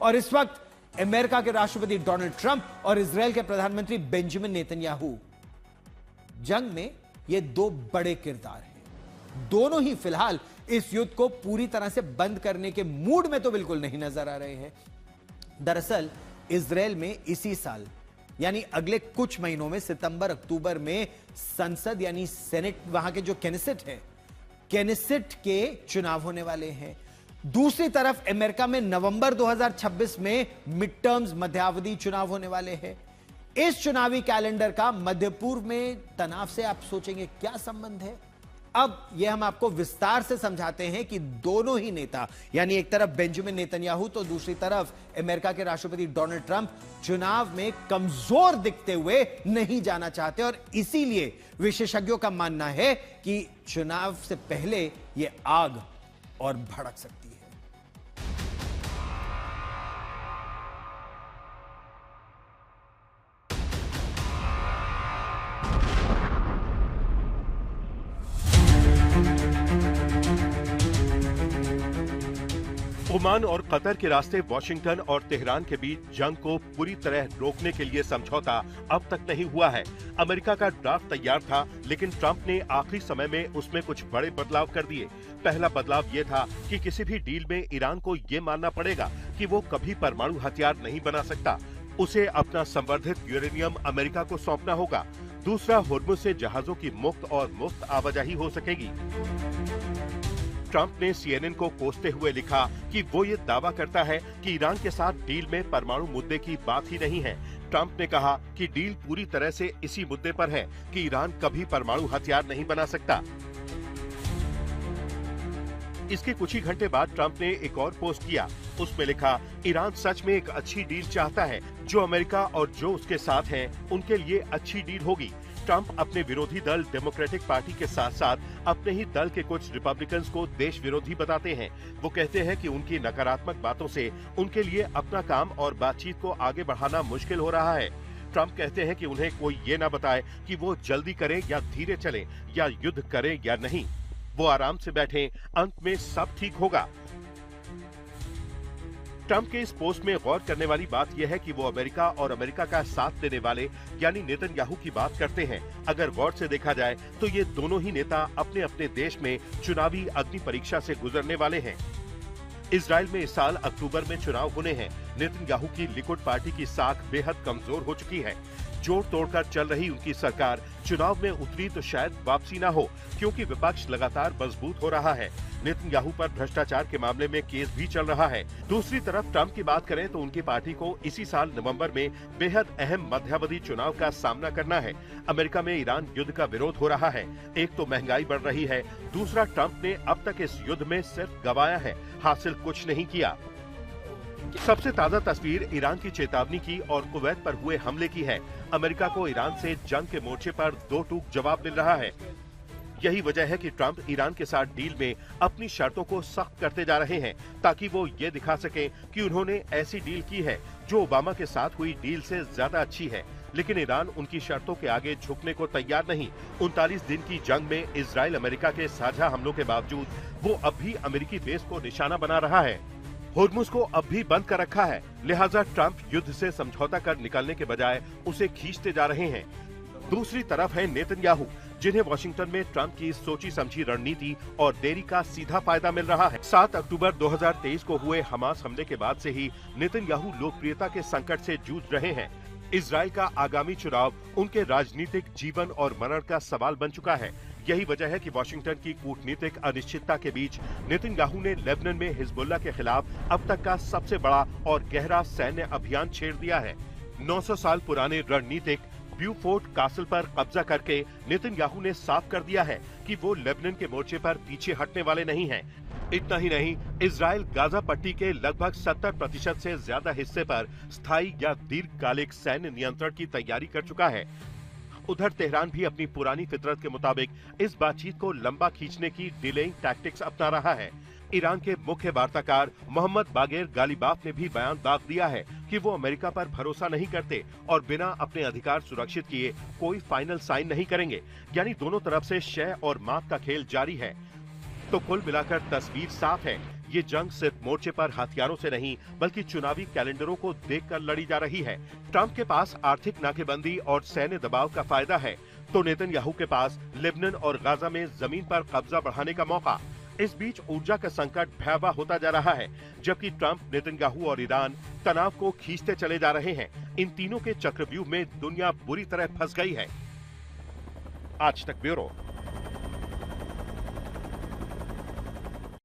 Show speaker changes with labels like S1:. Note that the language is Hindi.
S1: और इस वक्त अमेरिका के राष्ट्रपति डोनाल्ड ट्रंप और इजराइल के प्रधानमंत्री बेंजामिन नेतन्याहू, जंग में ये दो बड़े किरदार हैं। दोनों ही फिलहाल इस युद्ध को पूरी तरह से बंद करने के मूड में तो बिल्कुल नहीं नजर आ रहे हैं। दरअसल इजराइल में इसी साल यानी अगले कुछ महीनों में सितंबर अक्टूबर में संसद यानी सेनेट, वहां के जो केनेसेट है, केनेसेट के चुनाव होने वाले हैं। दूसरी तरफ अमेरिका में नवंबर 2026 में मिड टर्म्स, मध्यावधि चुनाव होने वाले हैं। इस चुनावी कैलेंडर का मध्य पूर्व में तनाव से आप सोचेंगे क्या संबंध है? अब यह हम आपको विस्तार से समझाते हैं कि दोनों ही नेता, यानी एक तरफ बेंजामिन नेतन्याहू तो दूसरी तरफ अमेरिका के राष्ट्रपति डोनाल्ड ट्रंप, चुनाव में कमजोर दिखते हुए नहीं जाना चाहते और इसीलिए विशेषज्ञों का मानना है कि चुनाव से पहले यह आग और भड़क सकती है।
S2: ओमान और कतर के रास्ते वाशिंगटन और तेहरान के बीच जंग को पूरी तरह रोकने के लिए समझौता अब तक नहीं हुआ है। अमेरिका का ड्राफ्ट तैयार था, लेकिन ट्रंप ने आखिरी समय में उसमें कुछ बड़े बदलाव कर दिए। पहला बदलाव ये था कि किसी भी डील में ईरान को ये मानना पड़ेगा कि वो कभी परमाणु हथियार नहीं बना सकता। उसे अपना संवर्धित यूरेनियम अमेरिका को सौंपना होगा। दूसरा, होर्मुज से जहाजों की मुफ्त और मुफ्त आवाजाही हो सकेगी। ट्रंप ने CNN को कोसते हुए लिखा कि वो ये दावा करता है कि ईरान के साथ डील में परमाणु मुद्दे की बात ही नहीं है। ट्रंप ने कहा कि डील पूरी तरह से इसी मुद्दे पर है कि ईरान कभी परमाणु हथियार नहीं बना सकता। इसके कुछ ही घंटे बाद ट्रंप ने एक और पोस्ट किया। उसमें लिखा, ईरान सच में एक अच्छी डील चाहता है। जो अमेरिका और जो उसके साथ हैं, उनके लिए अच्छी डील होगी। ट्रंप अपने विरोधी दल डेमोक्रेटिक पार्टी के साथ साथ अपने ही दल के कुछ रिपब्लिकन्स को देश विरोधी बताते हैं। वो कहते हैं कि उनकी नकारात्मक बातों से उनके लिए अपना काम और बातचीत को आगे बढ़ाना मुश्किल हो रहा है। ट्रंप कहते हैं कि उन्हें कोई ये ना बताए कि वो जल्दी करें या धीरे चलें या युद्ध करें या नहीं। वो आराम से बैठें, अंत में सब ठीक होगा। ट्रंप के इस पोस्ट में गौर करने वाली बात यह है कि वो अमेरिका और अमेरिका का साथ देने वाले यानी नेतन्याहू की बात करते हैं। अगर गौर से देखा जाए तो ये दोनों ही नेता अपने अपने देश में चुनावी अग्नि परीक्षा से गुजरने वाले हैं। इजराइल में इस साल अक्टूबर में चुनाव होने हैं। नेतन्याहू की लिकुड पार्टी की साख बेहद कमजोर हो चुकी है। जोड़ तोड़कर चल रही उनकी सरकार चुनाव में उतरी तो शायद वापसी न हो, क्योंकि विपक्ष लगातार मजबूत हो रहा है। नेतन्याहू पर भ्रष्टाचार के मामले में केस भी चल रहा है। दूसरी तरफ ट्रंप की बात करें तो उनकी पार्टी को इसी साल नवंबर में बेहद अहम मध्यावधि चुनाव का सामना करना है। अमेरिका में ईरान युद्ध का विरोध हो रहा है। एक तो महंगाई बढ़ रही है, दूसरा ट्रंप ने अब तक इस युद्ध में सिर्फ गंवाया है, हासिल कुछ नहीं किया। सबसे ताजा तस्वीर ईरान की चेतावनी की और कुवैत पर हुए हमले की है। अमेरिका को ईरान से जंग के मोर्चे पर दो टूक जवाब मिल रहा है। यही वजह है कि ट्रंप ईरान के साथ डील में अपनी शर्तों को सख्त करते जा रहे हैं, ताकि वो ये दिखा सकें कि उन्होंने ऐसी डील की है जो ओबामा के साथ हुई डील से ज्यादा अच्छी है। लेकिन ईरान उनकी शर्तों के आगे झुकने को तैयार नहीं। 39 दिन की जंग में इजराइल अमेरिका के साझा हमलों के बावजूद वो अब भी अमेरिकी बेस को निशाना बना रहा है। होर्मुज को अब भी बंद कर रखा है। लिहाजा ट्रंप युद्ध से समझौता कर निकलने के बजाय उसे खींचते जा रहे हैं। दूसरी तरफ है नेतन्याहू, जिन्हें वाशिंगटन में ट्रंप की सोची समझी रणनीति और देरी का सीधा फायदा मिल रहा है। 7 अक्टूबर 2023 को हुए हमास हमले के बाद से ही नेतन्याहू लोकप्रियता के संकट से जूझ रहे हैं। इजराइल का आगामी चुनाव उनके राजनीतिक जीवन और मरण का सवाल बन चुका है। यही वजह है कि वाशिंगटन की कूटनीतिक अनिश्चितता के बीच नेतन्याहू ने लेबनान में हिजबुल्लाह के खिलाफ अब तक का सबसे बड़ा और गहरा सैन्य अभियान छेड़ दिया है। 900 साल पुराने रणनीतिक ब्यूफोर्ट कासल पर कब्जा करके नेतन्याहू ने साफ कर दिया है कि वो लेबनान के मोर्चे पर पीछे हटने वाले नहीं हैं। इतना ही नहीं, इजराइल गाजा पट्टी के लगभग 70% से ज्यादा हिस्से पर स्थायी या दीर्घकालिक सैन्य नियंत्रण की तैयारी कर चुका है। उधर तेहरान भी अपनी पुरानी फितरत के मुताबिक इस बातचीत को लंबा खींचने की डिलेइंग टैक्टिक्स अपना रहा है। ईरान के मुख्य वार्ताकार मोहम्मद बागेर गालिबाफ ने भी बयान दाग दिया है कि वो अमेरिका पर भरोसा नहीं करते और बिना अपने अधिकार सुरक्षित किए कोई फाइनल साइन नहीं करेंगे। यानी दोनों तरफ से शह और मात का खेल जारी है। तो कुल मिलाकर तस्वीर साफ है, ये जंग सिर्फ मोर्चे पर हथियारों से नहीं बल्कि चुनावी कैलेंडरों को देखकर लड़ी जा रही है। ट्रंप के पास आर्थिक नाकेबंदी और सैन्य दबाव का फायदा है, तो नेतन्याहू के पास लेबनान और गाजा में जमीन पर कब्जा बढ़ाने का मौका। इस बीच ऊर्जा का संकट भयावह होता जा रहा है, जबकि ट्रंप, नेतन्याहू और ईरान तनाव को खींचते चले जा रहे हैं। इन तीनों के चक्रव्यूह में दुनिया बुरी तरह फंस गई है। आज तक ब्यूरो।